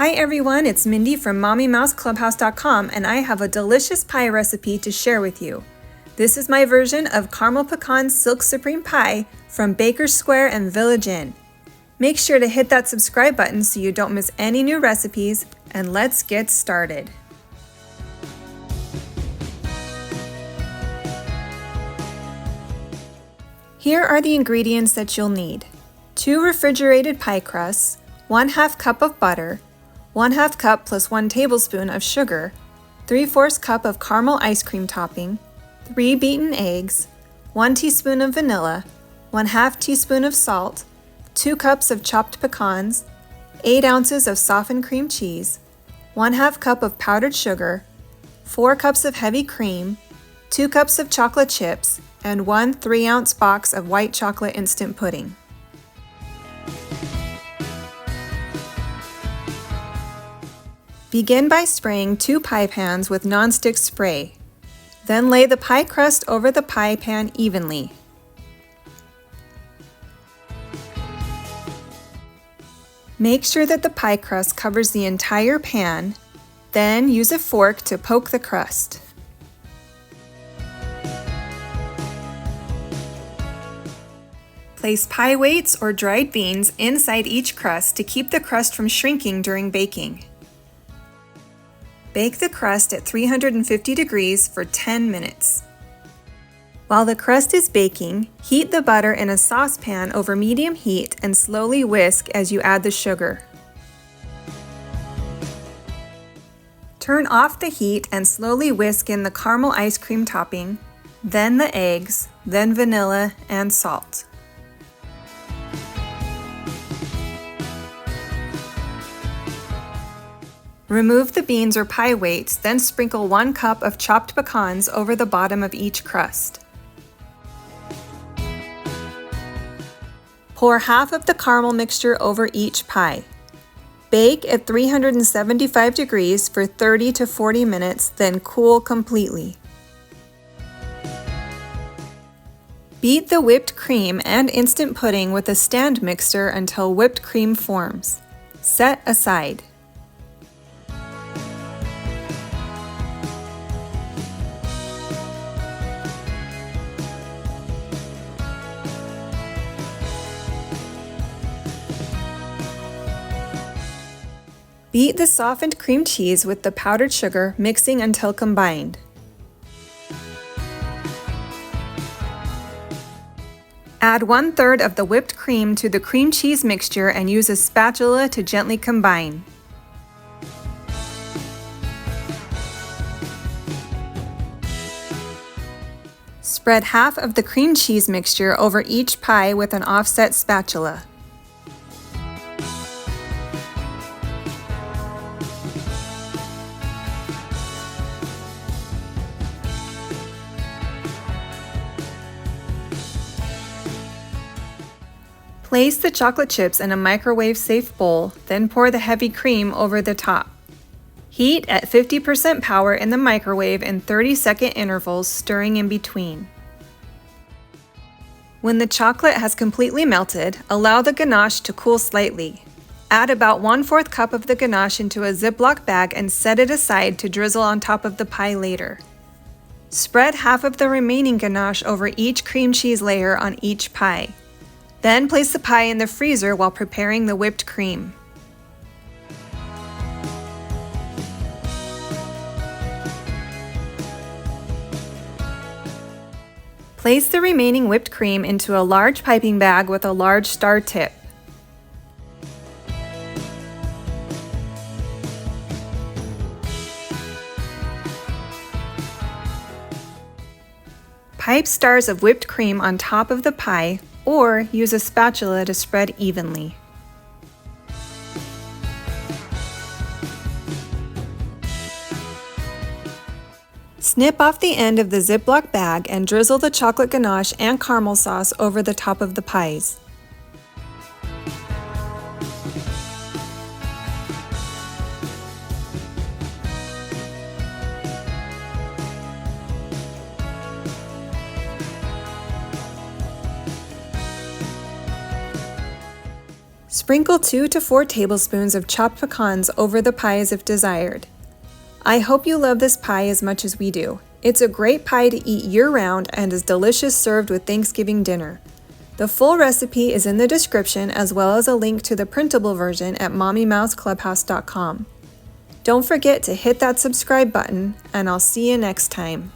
Hi everyone, it's Mindy from MommyMouseClubhouse.com and I have a delicious pie recipe to share with you. This is my version of Caramel Pecan Silk Supreme Pie from Baker's Square and Village Inn. Make sure to hit that subscribe button so you don't miss any new recipes, and let's get started. Here are the ingredients that you'll need. 2 refrigerated pie crusts, 1/2 cup of butter, 1/2 cup plus 1 tablespoon of sugar, 3/4 cup of caramel ice cream topping, 3 beaten eggs, 1 teaspoon of vanilla, 1/2 teaspoon of salt, 2 cups of chopped pecans, 8 ounces of softened cream cheese, 1/2 cup of powdered sugar, 4 cups of heavy cream, 2 cups of chocolate chips, and 1 3-ounce box of white chocolate instant pudding. Begin by spraying 2 pie pans with nonstick spray. Then lay the pie crust over the pie pan evenly. Make sure that the pie crust covers the entire pan, then use a fork to poke the crust. Place pie weights or dried beans inside each crust to keep the crust from shrinking during baking. Bake the crust at 350 degrees for 10 minutes. While the crust is baking, heat the butter in a saucepan over medium heat and slowly whisk as you add the sugar. Turn off the heat and slowly whisk in the caramel ice cream topping, then the eggs, then vanilla and salt. Remove the beans or pie weights, then sprinkle 1 cup of chopped pecans over the bottom of each crust. Pour half of the caramel mixture over each pie. Bake at 375 degrees for 30 to 40 minutes, then cool completely. Beat the whipped cream and instant pudding with a stand mixer until whipped cream forms. Set aside. Beat the softened cream cheese with the powdered sugar, mixing until combined. Add 1/3 of the whipped cream to the cream cheese mixture and use a spatula to gently combine. Spread half of the cream cheese mixture over each pie with an offset spatula. Place the chocolate chips in a microwave-safe bowl, then pour the heavy cream over the top. Heat at 50% power in the microwave in 30-second intervals, stirring in between. When the chocolate has completely melted, allow the ganache to cool slightly. Add about 1/4 cup of the ganache into a Ziploc bag and set it aside to drizzle on top of the pie later. Spread half of the remaining ganache over each cream cheese layer on each pie. Then place the pie in the freezer while preparing the whipped cream. Place the remaining whipped cream into a large piping bag with a large star tip. Pipe stars of whipped cream on top of the pie, or use a spatula to spread evenly. Snip off the end of the Ziploc bag and drizzle the chocolate ganache and caramel sauce over the top of the pies. Sprinkle 2 to 4 tablespoons of chopped pecans over the pies if desired. I hope you love this pie as much as we do. It's a great pie to eat year-round and is delicious served with Thanksgiving dinner. The full recipe is in the description, as well as a link to the printable version at mommymouseclubhouse.com. Don't forget to hit that subscribe button, and I'll see you next time.